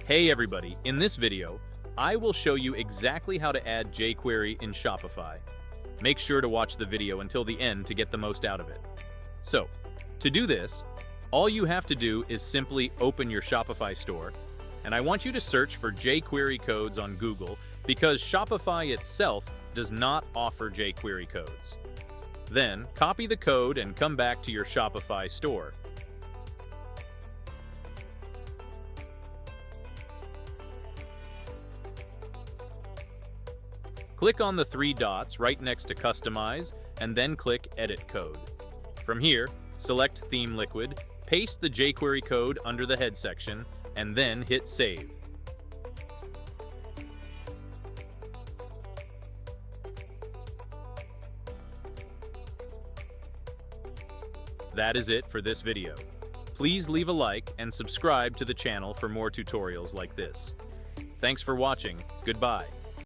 Hey everybody, in this video, I will show you exactly how to add jQuery in Shopify. Make sure to watch the video until the end to get the most out of it. So, to do this, all you have to do is simply open your Shopify store, and I want you to search for jQuery codes on Google because Shopify itself does not offer jQuery codes. Then, copy the code and come back to your Shopify store. Click on the three dots right next to Customize, and then click Edit Code. From here, select Theme Liquid, paste the jQuery code under the head section, and then hit Save. That is it for this video. Please leave a like and subscribe to the channel for more tutorials like this. Thanks for watching. Goodbye.